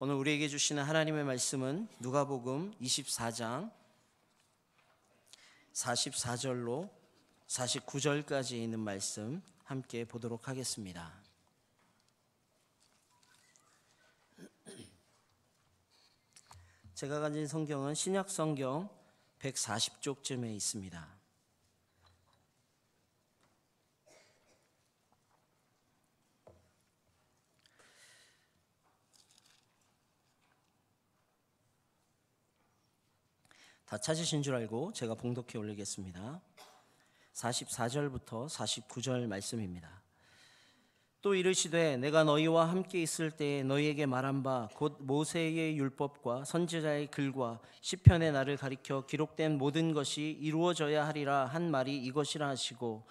오늘 우리에게 주시는 하나님의 말씀은 누가복음 24장 44절로 49절까지 있는 말씀 함께 보도록 하겠습니다. 제가 가진 성경은 신약 성경 140쪽쯤에 있습니다. 다 찾으신 줄 알고 제가 봉독해 올리겠습니다. 44절부터 49절 말씀입니다. 또 이르시되 내가 너희와 함께 있을 때에 너희에게 말한 바 곧 모세의 율법과 선지자의 글과 시편의 나를 가리켜 기록된 모든 것이 이루어져야 하리라 한 말이 이것이라 하시고,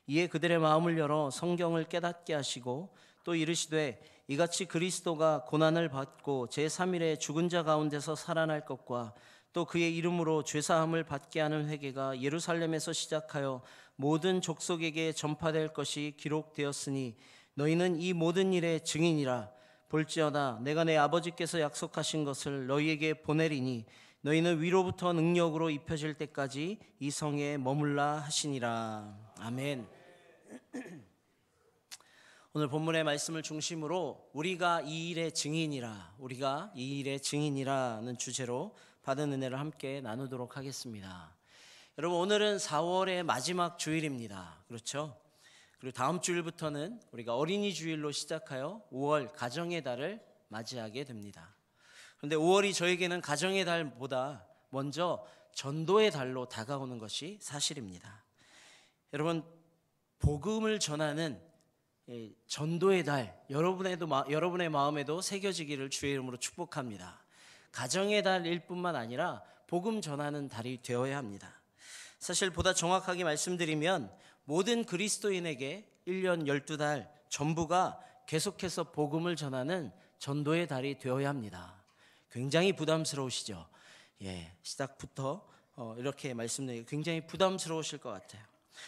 이에 그들의 마음을 열어 성경을 깨닫게 하시고, 또 이르시되 이같이 그리스도가 고난을 받고 제3일에 죽은 자 가운데서 살아날 것과 또 그의 이름으로 죄사함을 받게 하는 회개가 예루살렘에서 시작하여 모든 족속에게 전파될 것이 기록되었으니 너희는 이 모든 일의 증인이라. 볼지어다 내가 내 아버지께서 약속하신 것을 너희에게 보내리니 너희는 위로부터 능력으로 입혀질 때까지 이 성에 머물라 하시니라. 아멘. 오늘 본문의 말씀을 중심으로 우리가 이 일의 증인이라는 주제로 받은 은혜를 함께 나누도록 하겠습니다. 여러분, 오늘은 4월의 마지막 주일입니다. 그렇죠? 그리고 다음 주일부터는 우리가 어린이 주일로 시작하여 5월 가정의 달을 맞이하게 됩니다. 그런데 5월이 저에게는 가정의 달보다 먼저 전도의 달로 다가오는 것이 사실입니다. 여러분, 복음을 전하는 전도의 달, 여러분의 마음에도 새겨지기를 주의 이름으로 축복합니다. 가정의 달일 뿐만 아니라 복음 전하는 달이 되어야 합니다. 사실 보다 정확하게 말씀드리면 모든 그리스도인에게 1년 12달 전부가 계속해서 복음을 전하는 전도의 달이 되어야 합니다. 굉장히 부담스러우시죠? 시작부터 이렇게 말씀드리기 굉장히 부담스러우실 것 같아요.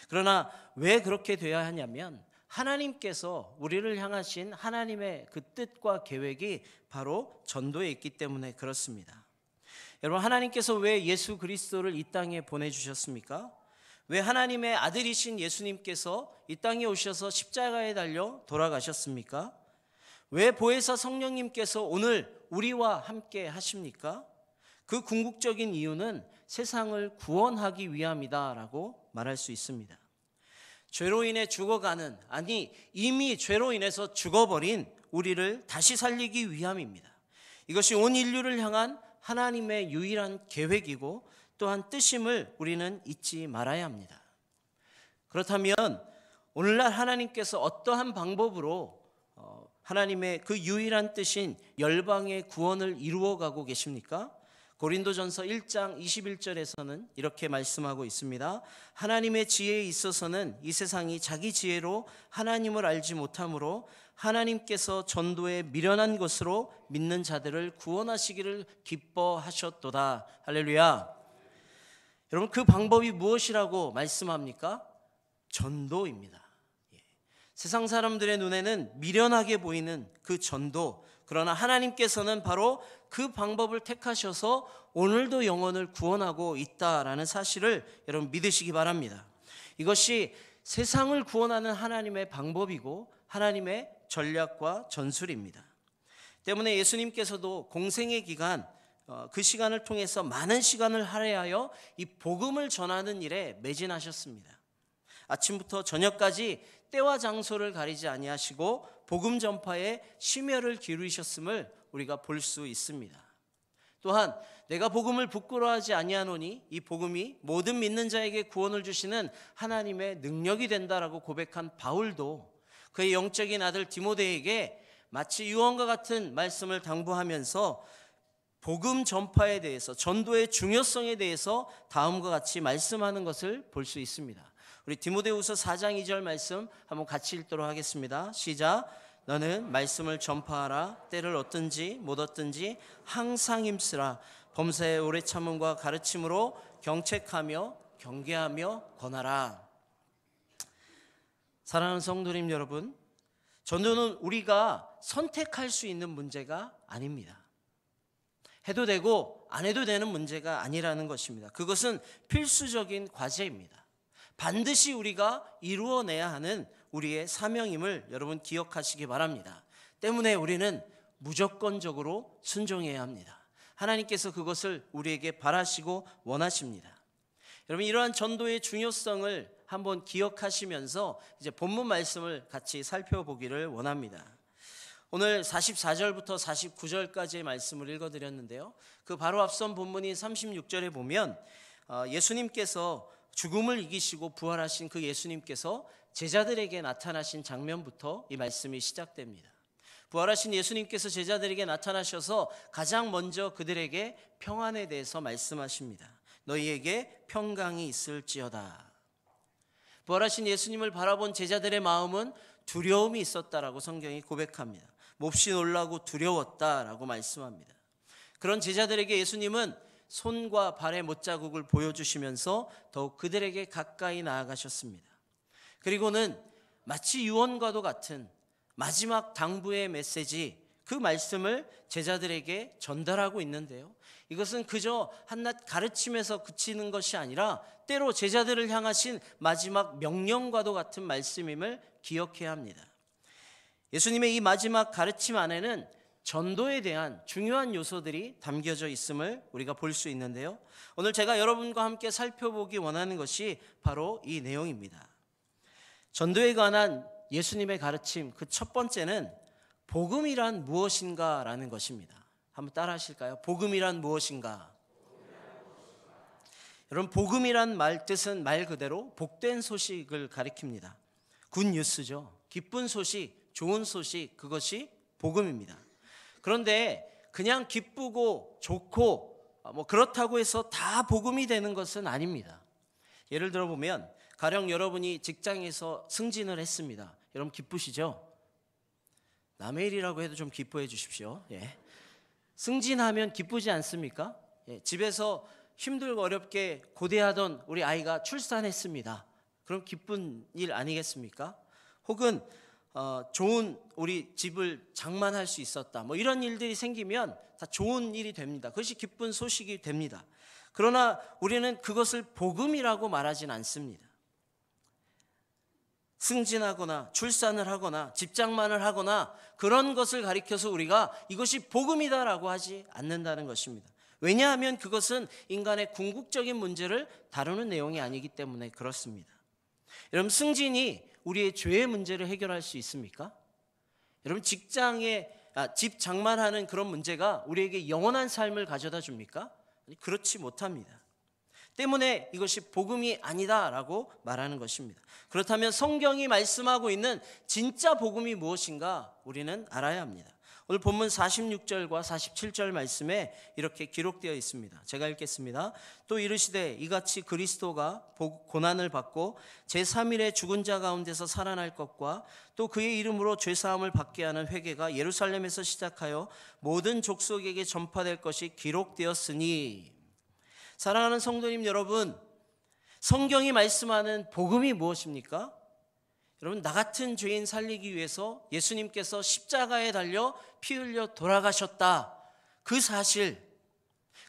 그러나 왜 그렇게 되어야 하냐면 하나님께서 우리를 향하신 하나님의 그 뜻과 계획이 바로 전도에 있기 때문에 그렇습니다. 여러분, 하나님께서 왜 예수 그리스도를 이 땅에 보내주셨습니까? 왜 하나님의 아들이신 예수님께서 이 땅에 오셔서 십자가에 달려 돌아가셨습니까? 왜 보혜사 성령님께서 오늘 우리와 함께 하십니까? 그 궁극적인 이유는 세상을 구원하기 위함이다라고 말할 수 있습니다. 죄로 인해 죽어가는, 이미 죄로 인해서 죽어버린 우리를 다시 살리기 위함입니다. 이것이 온 인류를 향한 하나님의 유일한 계획이고 또한 뜻임을 우리는 잊지 말아야 합니다. 그렇다면 오늘날 하나님께서 어떠한 방법으로 하나님의 그 유일한 뜻인 열방의 구원을 이루어가고 계십니까? 고린도전서 1장 21절에서는 이렇게 말씀하고 있습니다. 하나님의 지혜에 있어서는 이 세상이 자기 지혜로 하나님을 알지 못하므로 하나님께서 전도에 미련한 것으로 믿는 자들을 구원하시기를 기뻐하셨도다. 할렐루야. 여러분, 그 방법이 무엇이라고 말씀합니까? 전도입니다. 세상 사람들의 눈에는 미련하게 보이는 그 전도, 그러나 하나님께서는 바로 그 방법을 택하셔서 오늘도 영혼을 구원하고 있다라는 사실을 여러분 믿으시기 바랍니다. 이것이 세상을 구원하는 하나님의 방법이고 하나님의 전략과 전술입니다. 때문에 예수님께서도 공생의 기간, 그 시간을 통해서 많은 시간을 할애하여 이 복음을 전하는 일에 매진하셨습니다. 아침부터 저녁까지 때와 장소를 가리지 아니하시고 복음 전파에 심혈을 기울이셨음을 우리가 볼 수 있습니다. 또한 내가 복음을 부끄러워하지 아니하노니 이 복음이 모든 믿는 자에게 구원을 주시는 하나님의 능력이 된다라고 고백한 바울도 그의 영적인 아들 디모데에게 마치 유언과 같은 말씀을 당부하면서 복음 전파에 대해서, 전도의 중요성에 대해서 다음과 같이 말씀하는 것을 볼 수 있습니다. 우리 디모데후서 4장 2절 말씀 한번 같이 읽도록 하겠습니다. 시작. 너는 말씀을 전파하라. 때를 얻든지 못 얻든지 항상 힘쓰라. 범사에 오래 참음과 가르침으로 경책하며 경계하며 권하라. 사랑하는 성도님 여러분, 전도는 우리가 선택할 수 있는 문제가 아닙니다. 해도 되고 안 해도 되는 문제가 아니라는 것입니다. 그것은 필수적인 과제입니다. 반드시 우리가 이루어내야 하는 우리의 사명임을 여러분 기억하시기 바랍니다. 때문에 우리는 무조건적으로 순종해야 합니다. 하나님께서 그것을 우리에게 바라시고 원하십니다. 여러분, 이러한 전도의 중요성을 한번 기억하시면서 이제 본문 말씀을 같이 살펴보기를 원합니다. 오늘 44절부터 49절까지의 말씀을 읽어드렸는데요, 그 바로 앞선 본문인 36절에 보면 예수님께서 죽음을 이기시고 부활하신 그 예수님께서 제자들에게 나타나신 장면부터 이 말씀이 시작됩니다. 부활하신 예수님께서 제자들에게 나타나셔서 가장 먼저 그들에게 평안에 대해서 말씀하십니다. 너희에게 평강이 있을지어다. 부활하신 예수님을 바라본 제자들의 마음은 두려움이 있었다라고 성경이 고백합니다. 몹시 놀라고 두려웠다라고 말씀합니다. 그런 제자들에게 예수님은 손과 발의 못자국을 보여주시면서 더욱 그들에게 가까이 나아가셨습니다. 그리고는 마치 유언과도 같은 마지막 당부의 메시지, 그 말씀을 제자들에게 전달하고 있는데요, 이것은 그저 한낱 가르침에서 그치는 것이 아니라 때로 제자들을 향하신 마지막 명령과도 같은 말씀임을 기억해야 합니다. 예수님의 이 마지막 가르침 안에는 전도에 대한 중요한 요소들이 담겨져 있음을 우리가 볼 수 있는데요, 오늘 제가 여러분과 함께 살펴보기 원하는 것이 바로 이 내용입니다. 전도에 관한 예수님의 가르침, 그 첫 번째는 복음이란 무엇인가 라는 것입니다. 한번 따라 하실까요? 복음이란 무엇인가? 여러분, 복음이란 말 뜻은 말 그대로 복된 소식을 가리킵니다. 굿뉴스죠. 기쁜 소식, 좋은 소식, 그것이 복음입니다. 그런데 그냥 기쁘고 좋고 그렇다고 해서 다 복음이 되는 것은 아닙니다. 예를 들어 보면 가령 여러분이 직장에서 승진을 했습니다. 여러분 기쁘시죠? 남의 일이라고 해도 좀 기뻐해 주십시오. 승진하면 기쁘지 않습니까? 집에서 힘들고 어렵게 고대하던 우리 아이가 출산했습니다. 그럼 기쁜 일 아니겠습니까? 혹은 좋은 우리 집을 장만할 수 있었다, 이런 일들이 생기면 다 좋은 일이 됩니다. 그것이 기쁜 소식이 됩니다. 그러나 우리는 그것을 복음이라고 말하진 않습니다. 승진하거나 출산을 하거나 집장만을 하거나 그런 것을 가리켜서 우리가 이것이 복음이다라고 하지 않는다는 것입니다. 왜냐하면 그것은 인간의 궁극적인 문제를 다루는 내용이 아니기 때문에 그렇습니다. 여러분, 승진이 우리의 죄의 문제를 해결할 수 있습니까? 여러분, 집 장만하는 그런 문제가 우리에게 영원한 삶을 가져다 줍니까? 그렇지 못합니다. 때문에 이것이 복음이 아니다라고 말하는 것입니다. 그렇다면 성경이 말씀하고 있는 진짜 복음이 무엇인가 우리는 알아야 합니다. 오늘 본문 46절과 47절 말씀에 이렇게 기록되어 있습니다. 제가 읽겠습니다. 또 이르시되 이같이 그리스도가 고난을 받고 제3일에 죽은 자 가운데서 살아날 것과 또 그의 이름으로 죄사함을 받게 하는 회개가 예루살렘에서 시작하여 모든 족속에게 전파될 것이 기록되었으니. 사랑하는 성도님 여러분, 성경이 말씀하는 복음이 무엇입니까? 여러분, 나 같은 죄인 살리기 위해서 예수님께서 십자가에 달려 피 흘려 돌아가셨다, 그 사실,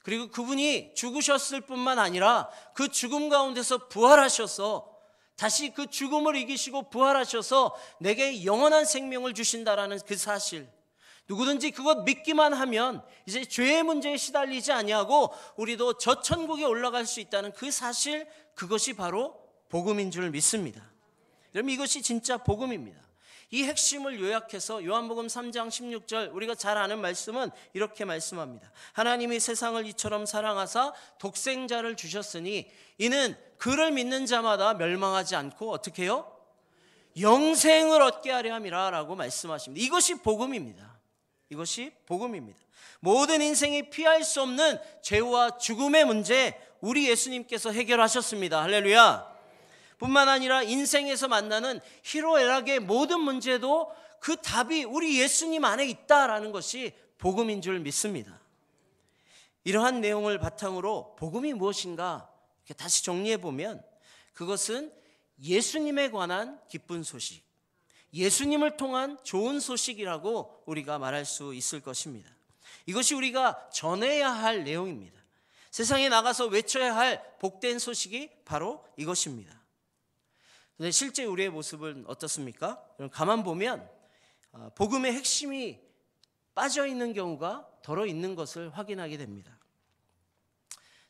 그리고 그분이 죽으셨을 뿐만 아니라 그 죽음 가운데서 부활하셔서 다시 그 죽음을 이기시고 부활하셔서 내게 영원한 생명을 주신다라는 그 사실, 누구든지 그것 믿기만 하면 이제 죄의 문제에 시달리지 아니하고 우리도 저 천국에 올라갈 수 있다는 그 사실, 그것이 바로 복음인 줄 믿습니다. 여러분, 이것이 진짜 복음입니다. 이 핵심을 요약해서 요한복음 3장 16절, 우리가 잘 아는 말씀은 이렇게 말씀합니다. 하나님이 세상을 이처럼 사랑하사 독생자를 주셨으니 이는 그를 믿는 자마다 멸망하지 않고 어떻게 해요? 영생을 얻게 하려 함이라 라고 말씀하십니다. 이것이 복음입니다. 이것이 복음입니다. 모든 인생이 피할 수 없는 죄와 죽음의 문제, 우리 예수님께서 해결하셨습니다. 할렐루야. 뿐만 아니라 인생에서 만나는 희로애락의 모든 문제도 그 답이 우리 예수님 안에 있다라는 것이 복음인 줄 믿습니다. 이러한 내용을 바탕으로 복음이 무엇인가 이렇게 다시 정리해 보면 그것은 예수님에 관한 기쁜 소식, 예수님을 통한 좋은 소식이라고 우리가 말할 수 있을 것입니다. 이것이 우리가 전해야 할 내용입니다. 세상에 나가서 외쳐야 할 복된 소식이 바로 이것입니다. 그런데 실제 우리의 모습은 어떻습니까? 가만 보면 복음의 핵심이 빠져 있는 경우가 덜어 있는 것을 확인하게 됩니다.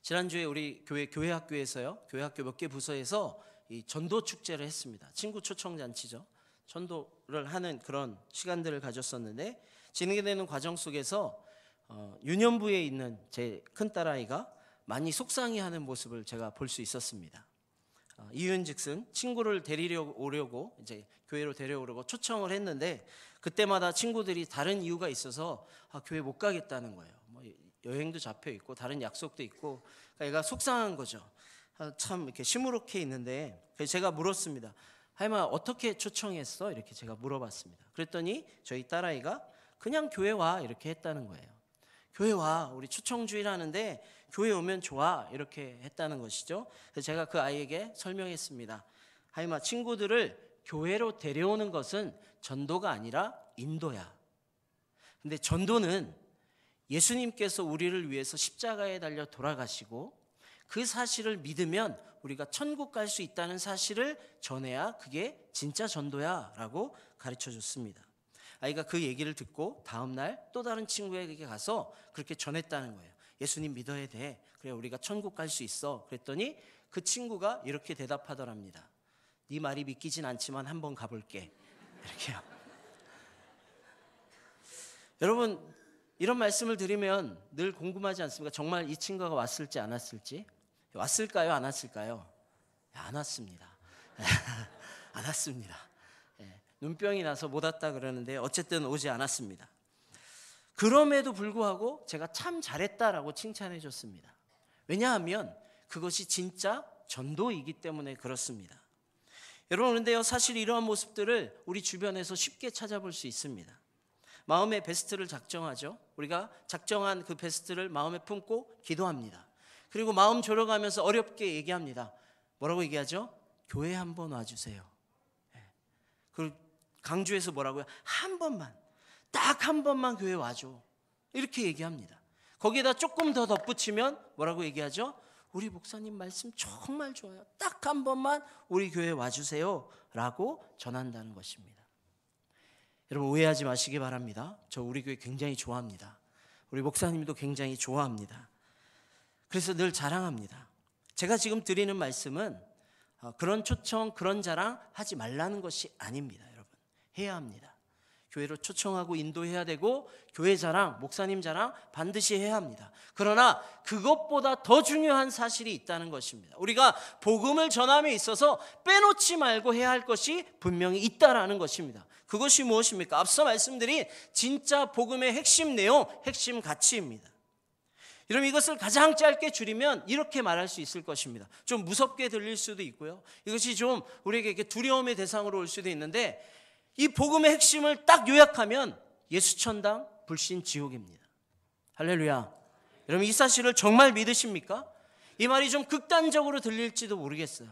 지난주에 우리 교회 학교에서요, 교회 학교 몇 개 부서에서 이 전도 축제를 했습니다. 친구 초청 잔치죠. 전도를 하는 그런 시간들을 가졌었는데, 진행되는 과정 속에서 유년부에 있는 제 큰딸아이가 많이 속상해하는 모습을 제가 볼 수 있었습니다. 이유은즉슨 친구를 데리러 오려고 이제 교회로 데려오려고 초청을 했는데, 그때마다 친구들이 다른 이유가 있어서 교회 못 가겠다는 거예요. 뭐 여행도 잡혀 있고 다른 약속도 있고, 그러니까 얘가 속상한 거죠. 참 이렇게 시무룩해 있는데, 그래서 제가 물었습니다. 하임아, 어떻게 초청했어? 이렇게 제가 물어봤습니다. 그랬더니 저희 딸아이가 그냥 교회 와 이렇게 했다는 거예요. 교회 와, 우리 초청주일 하는데 교회 오면 좋아, 이렇게 했다는 것이죠. 그래서 제가 그 아이에게 설명했습니다. 하임아, 친구들을 교회로 데려오는 것은 전도가 아니라 인도야. 근데 전도는 예수님께서 우리를 위해서 십자가에 달려 돌아가시고 그 사실을 믿으면 우리가 천국 갈 수 있다는 사실을 전해야 그게 진짜 전도야 라고 가르쳐 줬습니다. 아이가 그 얘기를 듣고 다음날 또 다른 친구에게 가서 그렇게 전했다는 거예요. 예수님 믿어야 돼. 그래 우리가 천국 갈 수 있어. 그랬더니 그 친구가 이렇게 대답하더랍니다. 네 말이 믿기진 않지만 한번 가볼게. 이렇게요. 여러분, 이런 말씀을 드리면 늘 궁금하지 않습니까? 정말 이 친구가 왔을지 안 왔을지. 왔을까요? 안 왔을까요? 안 왔습니다. 안 왔습니다. 눈병이 나서 못 왔다 그러는데 어쨌든 오지 않았습니다. 그럼에도 불구하고 제가 참 잘했다라고 칭찬해 줬습니다. 왜냐하면 그것이 진짜 전도이기 때문에 그렇습니다. 여러분, 그런데요, 사실 이러한 모습들을 우리 주변에서 쉽게 찾아볼 수 있습니다. 마음의 베스트를 작정하죠. 우리가 작정한 그 베스트를 마음에 품고 기도합니다. 그리고 마음 졸여가면서 어렵게 얘기합니다. 뭐라고 얘기하죠? 교회 한번 와주세요. 그리고 강주에서 뭐라고요? 한 번만, 딱 한 번만 교회 와줘. 이렇게 얘기합니다. 거기에다 조금 더 덧붙이면 뭐라고 얘기하죠? 우리 목사님 말씀 정말 좋아요. 딱 한 번만 우리 교회 와주세요 라고 전한다는 것입니다. 여러분, 오해하지 마시기 바랍니다. 저 우리 교회 굉장히 좋아합니다. 우리 목사님도 굉장히 좋아합니다. 그래서 늘 자랑합니다. 제가 지금 드리는 말씀은 그런 초청, 그런 자랑 하지 말라는 것이 아닙니다. 여러분, 해야 합니다. 교회로 초청하고 인도해야 되고 교회 자랑, 목사님 자랑 반드시 해야 합니다. 그러나 그것보다 더 중요한 사실이 있다는 것입니다. 우리가 복음을 전함에 있어서 빼놓지 말고 해야 할 것이 분명히 있다라는 것입니다. 그것이 무엇입니까? 앞서 말씀드린 진짜 복음의 핵심 내용, 핵심 가치입니다. 여러분, 이것을 가장 짧게 줄이면 이렇게 말할 수 있을 것입니다. 좀 무섭게 들릴 수도 있고요. 이것이 좀 우리에게 두려움의 대상으로 올 수도 있는데, 이 복음의 핵심을 딱 요약하면 예수천당, 불신 지옥입니다. 할렐루야. 여러분, 이 사실을 정말 믿으십니까? 이 말이 좀 극단적으로 들릴지도 모르겠어요.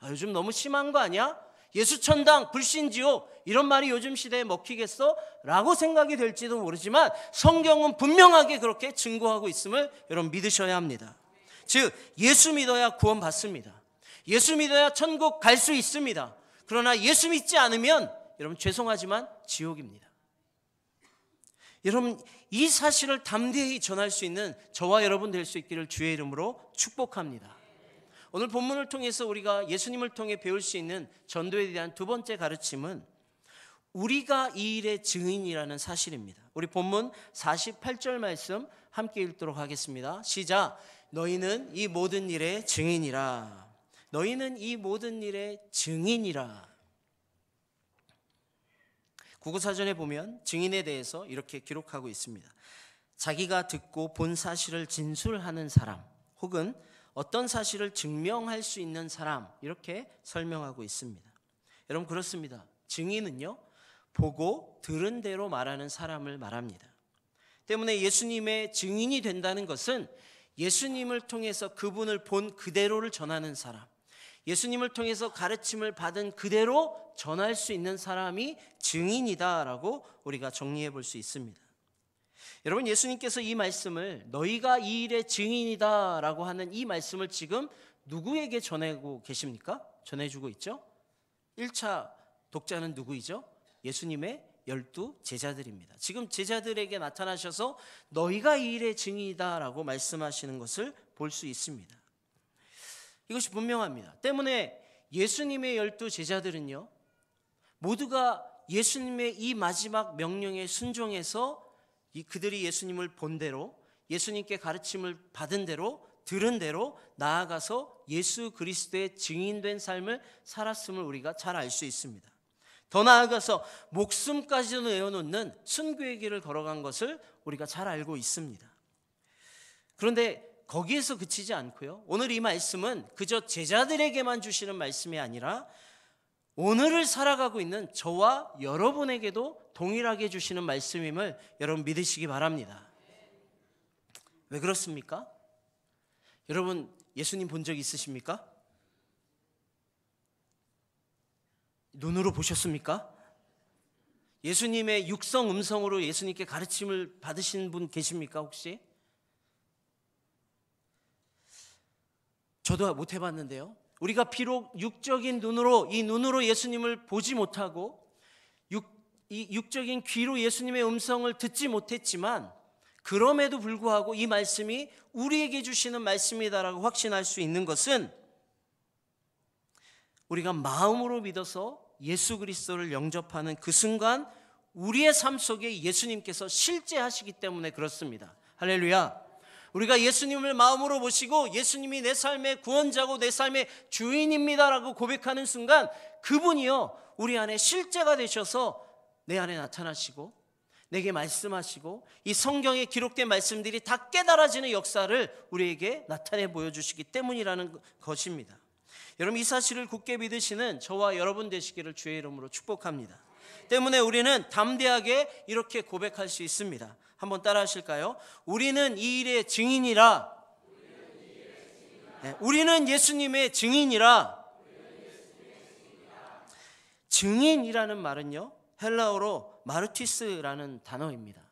요즘 너무 심한 거 아니야? 예수천당, 불신 지옥, 이런 말이 요즘 시대에 먹히겠어? 라고 생각이 될지도 모르지만 성경은 분명하게 그렇게 증거하고 있음을 여러분 믿으셔야 합니다. 즉, 예수 믿어야 구원 받습니다. 예수 믿어야 천국 갈 수 있습니다. 그러나 예수 믿지 않으면 여러분, 죄송하지만 지옥입니다. 여러분, 이 사실을 담대히 전할 수 있는 저와 여러분 될 수 있기를 주의 이름으로 축복합니다. 오늘 본문을 통해서 우리가 예수님을 통해 배울 수 있는 전도에 대한 두 번째 가르침은 우리가 이 일의 증인이라는 사실입니다. 우리 본문 48절 말씀 함께 읽도록 하겠습니다. 시작. 너희는 이 모든 일의 증인이라. 너희는 이 모든 일의 증인이라. 국어사전에 보면 증인에 대해서 이렇게 기록하고 있습니다. 자기가 듣고 본 사실을 진술하는 사람, 혹은 어떤 사실을 증명할 수 있는 사람, 이렇게 설명하고 있습니다. 여러분, 그렇습니다. 증인은요, 보고 들은 대로 말하는 사람을 말합니다. 때문에 예수님의 증인이 된다는 것은 예수님을 통해서 그분을 본 그대로를 전하는 사람, 예수님을 통해서 가르침을 받은 그대로 전할 수 있는 사람이 증인이다라고 우리가 정리해 볼 수 있습니다. 여러분, 예수님께서 이 말씀을 너희가 이 일의 증인이다 라고 하는 이 말씀을 지금 누구에게 전하고 계십니까? 전해주고 있죠. 1차 독자는 누구이죠? 예수님의 12 제자들입니다. 지금 제자들에게 나타나셔서 너희가 이 일의 증인이다 라고 말씀하시는 것을 볼 수 있습니다. 이것이 분명합니다. 때문에 예수님의 12 제자들은요, 모두가 예수님의 이 마지막 명령에 순종해서 그들이 예수님을 본 대로, 예수님께 가르침을 받은 대로, 들은 대로 나아가서 예수 그리스도의 증인된 삶을 살았음을 우리가 잘 알 수 있습니다. 더 나아가서 목숨까지도 내어놓는 순교의 길을 걸어간 것을 우리가 잘 알고 있습니다. 그런데 거기에서 그치지 않고요, 오늘 이 말씀은 그저 제자들에게만 주시는 말씀이 아니라 오늘을 살아가고 있는 저와 여러분에게도 동일하게 주시는 말씀임을 여러분 믿으시기 바랍니다. 왜 그렇습니까? 여러분, 예수님 본 적 있으십니까? 눈으로 보셨습니까? 예수님의 육성 음성으로 예수님께 가르침을 받으신 분 계십니까 혹시? 저도 못 해봤는데요, 우리가 비록 육적인 눈으로, 이 눈으로 예수님을 보지 못하고 이 육적인 귀로 예수님의 음성을 듣지 못했지만 그럼에도 불구하고 이 말씀이 우리에게 주시는 말씀이다라고 확신할 수 있는 것은 우리가 마음으로 믿어서 예수 그리스도를 영접하는 그 순간 우리의 삶 속에 예수님께서 실제하시기 때문에 그렇습니다. 할렐루야. 우리가 예수님을 마음으로 모시고 예수님이 내 삶의 구원자고 내 삶의 주인입니다라고 고백하는 순간 그분이요, 우리 안에 실제가 되셔서 내 안에 나타나시고 내게 말씀하시고 이 성경에 기록된 말씀들이 다 깨달아지는 역사를 우리에게 나타내 보여주시기 때문이라는 것입니다. 여러분, 이 사실을 굳게 믿으시는 저와 여러분 되시기를 주의 이름으로 축복합니다. 때문에 우리는 담대하게 이렇게 고백할 수 있습니다. 한번 따라 하실까요? 우리는 이 일의 증인이라. 네, 우리는 예수님의 증인이라. 증인이라는 말은요, 헬라어로 마르티스라는 단어입니다.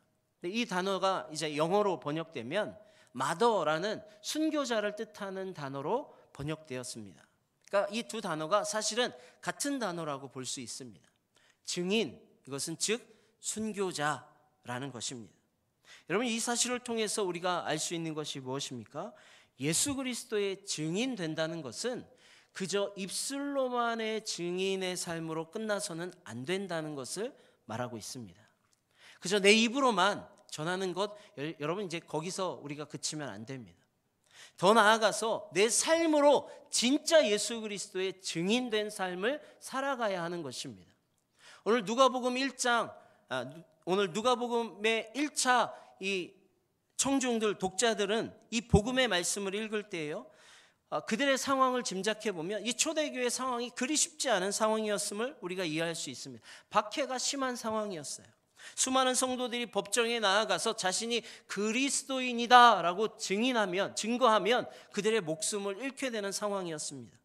이 단어가 이제 영어로 번역되면 마더라는 순교자를 뜻하는 단어로 번역되었습니다. 그러니까 이 두 단어가 사실은 같은 단어라고 볼 수 있습니다. 증인, 이것은 즉 순교자라는 것입니다. 여러분, 이 사실을 통해서 우리가 알 수 있는 것이 무엇입니까? 예수 그리스도의 증인 된다는 것은 그저 입술로만의 증인의 삶으로 끝나서는 안 된다는 것을 말하고 있습니다. 그저 내 입으로만 전하는 것, 여러분 이제 거기서 우리가 그치면 안 됩니다. 더 나아가서 내 삶으로 진짜 예수 그리스도의 증인된 삶을 살아가야 하는 것입니다. 오늘 누가복음 1장, 오늘 누가복음의 1차 이 청중들, 독자들은 이 복음의 말씀을 읽을 때에요, 그들의 상황을 짐작해 보면 이 초대교회 상황이 그리 쉽지 않은 상황이었음을 우리가 이해할 수 있습니다. 박해가 심한 상황이었어요. 수많은 성도들이 법정에 나아가서 자신이 그리스도인이다라고 증거하면 그들의 목숨을 잃게 되는 상황이었습니다.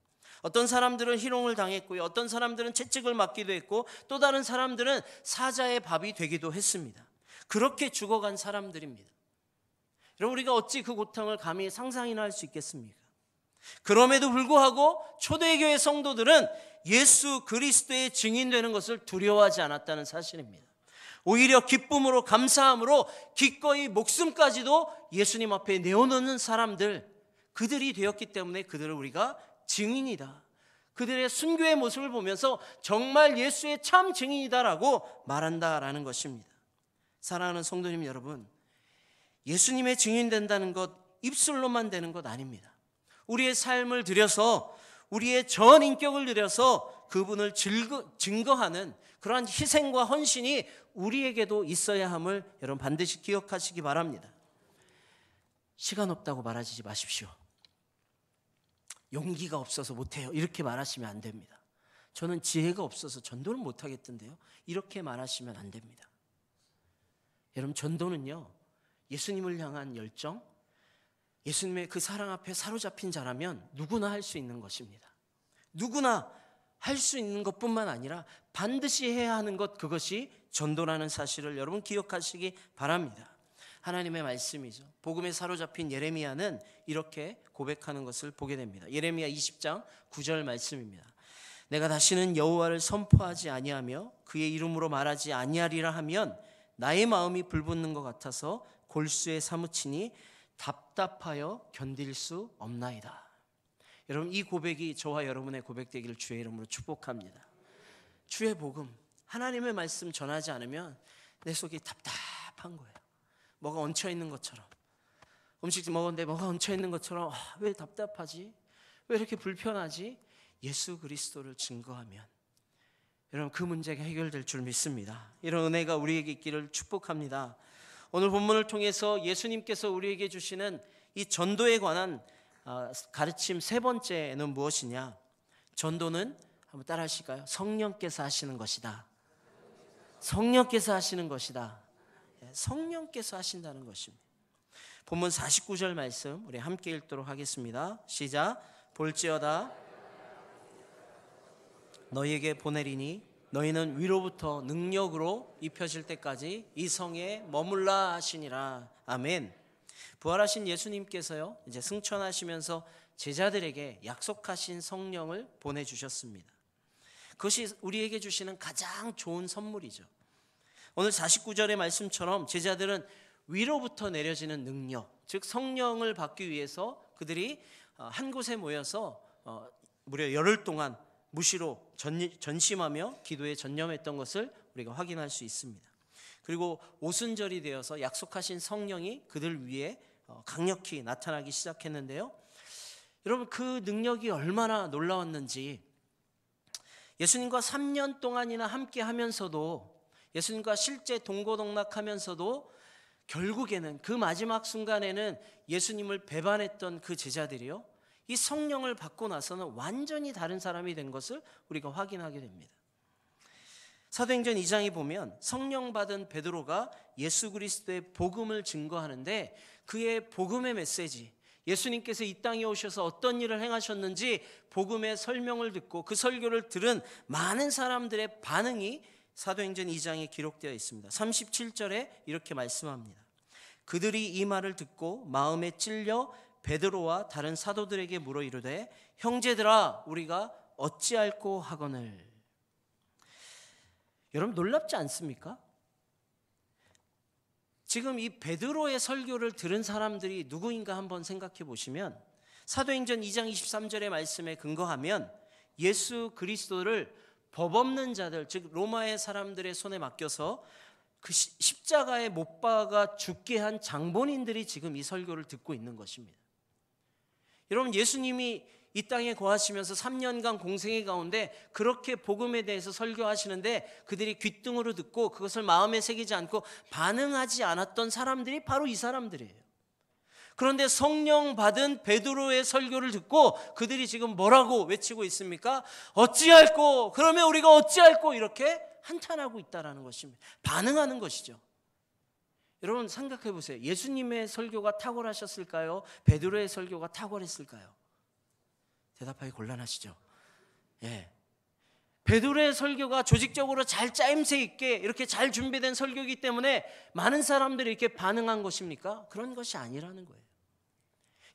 어떤 사람들은 희롱을 당했고요, 어떤 사람들은 채찍을 맞기도 했고, 또 다른 사람들은 사자의 밥이 되기도 했습니다. 그렇게 죽어간 사람들입니다. 여러분, 우리가 어찌 그 고통을 감히 상상이나 할 수 있겠습니까? 그럼에도 불구하고 초대교회 성도들은 예수 그리스도의 증인되는 것을 두려워하지 않았다는 사실입니다. 오히려 기쁨으로, 감사함으로 기꺼이 목숨까지도 예수님 앞에 내어놓는 사람들, 그들이 되었기 때문에 그들을 우리가 증인이다, 그들의 순교의 모습을 보면서 정말 예수의 참 증인이다라고 말한다라는 것입니다. 사랑하는 성도님 여러분, 예수님의 증인된다는 것 입술로만 되는 것 아닙니다. 우리의 삶을 들여서, 우리의 전 인격을 들여서 그분을 증거하는 그러한 희생과 헌신이 우리에게도 있어야 함을 여러분 반드시 기억하시기 바랍니다. 시간 없다고 말하지 마십시오. 용기가 없어서 못해요, 이렇게 말하시면 안 됩니다. 저는 지혜가 없어서 전도를 못하겠던데요, 이렇게 말하시면 안 됩니다. 여러분, 전도는요, 예수님을 향한 열정, 예수님의 그 사랑 앞에 사로잡힌 자라면 누구나 할 수 있는 것입니다. 누구나 할 수 있는 것뿐만 아니라 반드시 해야 하는 것, 그것이 전도라는 사실을 여러분 기억하시기 바랍니다. 하나님의 말씀이죠. 복음에 사로잡힌 예레미야는 이렇게 고백하는 것을 보게 됩니다. 예레미야 20장 9절 말씀입니다. 내가 다시는 여호와를 선포하지 아니하며 그의 이름으로 말하지 아니하리라 하면 나의 마음이 불붙는 것 같아서 골수에 사무치니 답답하여 견딜 수 없나이다. 여러분, 이 고백이 저와 여러분의 고백되기를 주의 이름으로 축복합니다. 주의 복음, 하나님의 말씀 전하지 않으면 내 속이 답답한 거예요. 뭐가 얹혀 있는 것처럼, 음식 먹었는데 뭐가 얹혀 있는 것처럼, 왜 답답하지? 왜 이렇게 불편하지? 예수 그리스도를 증거하면 여러분, 그 문제가 해결될 줄 믿습니다. 이런 은혜가 우리에게 있기를 축복합니다. 오늘 본문을 통해서 예수님께서 우리에게 주시는 이 전도에 관한 가르침 세 번째는 무엇이냐? 전도는 한번 따라 하실까요? 성령께서 하시는 것이다. 성령께서 하시는 것이다. 성령께서 하신다는 것입니다. 본문 49절 말씀 우리 함께 읽도록 하겠습니다. 시작. 볼지어다 너희에게 보내리니 너희는 위로부터 능력으로 입혀질 때까지 이 성에 머물라 하시니라. 아멘. 부활하신 예수님께서요, 이제 승천하시면서 제자들에게 약속하신 성령을 보내주셨습니다. 그것이 우리에게 주시는 가장 좋은 선물이죠. 오늘 49절의 말씀처럼 제자들은 위로부터 내려지는 능력, 즉 성령을 받기 위해서 그들이 한 곳에 모여서 무려 열흘 동안 무시로 전심하며 기도에 전념했던 것을 우리가 확인할 수 있습니다. 그리고 오순절이 되어서 약속하신 성령이 그들 위에 강력히 나타나기 시작했는데요. 여러분, 그 능력이 얼마나 놀라웠는지, 예수님과 3년 동안이나 함께 하면서도, 예수님과 실제 동고동락하면서도 결국에는 그 마지막 순간에는 예수님을 배반했던 그 제자들이요, 이 성령을 받고 나서는 완전히 다른 사람이 된 것을 우리가 확인하게 됩니다. 사도행전 2장에 보면 성령 받은 베드로가 예수 그리스도의 복음을 증거하는데, 그의 복음의 메시지, 예수님께서 이 땅에 오셔서 어떤 일을 행하셨는지 복음의 설명을 듣고 그 설교를 들은 많은 사람들의 반응이 사도행전 2장에 기록되어 있습니다. 37절에 이렇게 말씀합니다. 그들이 이 말을 듣고 마음에 찔려 베드로와 다른 사도들에게 물어 이르되 형제들아 우리가 어찌할꼬 하거늘. 여러분, 놀랍지 않습니까? 지금 이 베드로의 설교를 들은 사람들이 누구인가 한번 생각해 보시면, 사도행전 2장 23절의 말씀에 근거하면 예수 그리스도를 법 없는 자들, 즉 로마의 사람들의 손에 맡겨서 그 십자가에 못 박아 죽게 한 장본인들이 지금 이 설교를 듣고 있는 것입니다. 여러분, 예수님이 이 땅에 거하시면서 3년간 공생의 가운데 그렇게 복음에 대해서 설교하시는데 그들이 귓등으로 듣고 그것을 마음에 새기지 않고 반응하지 않았던 사람들이 바로 이 사람들이에요. 그런데 성령 받은 베드로의 설교를 듣고 그들이 지금 뭐라고 외치고 있습니까? 어찌할꼬, 그러면 우리가 어찌할꼬, 이렇게 한탄하고 있다는 것입니다. 반응하는 것이죠. 여러분, 생각해 보세요. 예수님의 설교가 탁월하셨을까요? 베드로의 설교가 탁월했을까요? 대답하기 곤란하시죠? 예. 베드로의 설교가 조직적으로 잘 짜임새 있게 이렇게 잘 준비된 설교이기 때문에 많은 사람들이 이렇게 반응한 것입니까? 그런 것이 아니라는 거예요.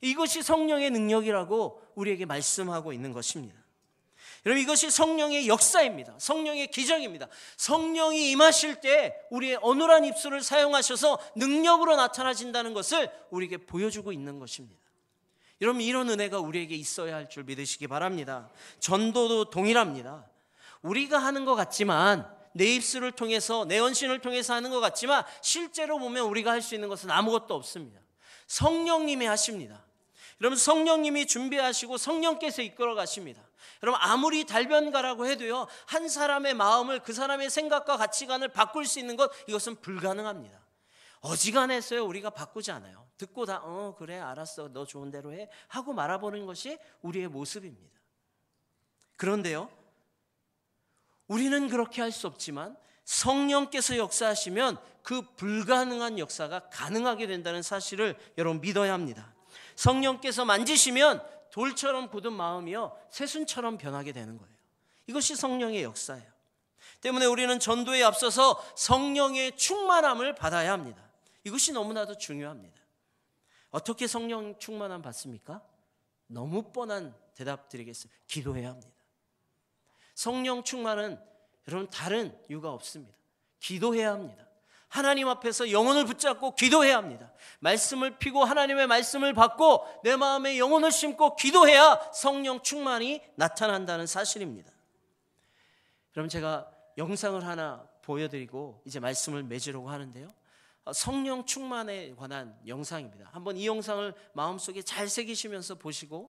이것이 성령의 능력이라고 우리에게 말씀하고 있는 것입니다. 여러분, 이것이 성령의 역사입니다. 성령의 기적입니다. 성령이 임하실 때 우리의 어눌한 입술을 사용하셔서 능력으로 나타나진다는 것을 우리에게 보여주고 있는 것입니다. 여러분, 이런 은혜가 우리에게 있어야 할 줄 믿으시기 바랍니다. 전도도 동일합니다. 우리가 하는 것 같지만, 내 입술을 통해서, 내 헌신을 통해서 하는 것 같지만 실제로 보면 우리가 할 수 있는 것은 아무것도 없습니다. 성령님이 하십니다. 여러분, 성령님이 준비하시고 성령께서 이끌어 가십니다. 여러분, 아무리 달변가라고 해도요, 한 사람의 마음을, 그 사람의 생각과 가치관을 바꿀 수 있는 것, 이것은 불가능합니다. 어지간해서요 우리가 바꾸지 않아요. 듣고 다 그래 알았어, 너 좋은 대로 해 하고 말아보는 것이 우리의 모습입니다. 그런데요, 우리는 그렇게 할 수 없지만 성령께서 역사하시면 그 불가능한 역사가 가능하게 된다는 사실을 여러분 믿어야 합니다. 성령께서 만지시면 돌처럼 굳은 마음이요 새순처럼 변하게 되는 거예요. 이것이 성령의 역사예요. 때문에 우리는 전도에 앞서서 성령의 충만함을 받아야 합니다. 이것이 너무나도 중요합니다. 어떻게 성령 충만함 받습니까? 너무 뻔한 대답 드리겠습니다. 기도해야 합니다. 성령 충만은 여러분 다른 이유가 없습니다. 기도해야 합니다. 하나님 앞에서 영혼을 붙잡고 기도해야 합니다. 말씀을 피고 하나님의 말씀을 받고 내 마음에 영혼을 심고 기도해야 성령 충만이 나타난다는 사실입니다. 그럼 제가 영상을 하나 보여드리고 이제 말씀을 맺으려고 하는데요. 성령 충만에 관한 영상입니다. 한번 이 영상을 마음속에 잘 새기시면서 보시고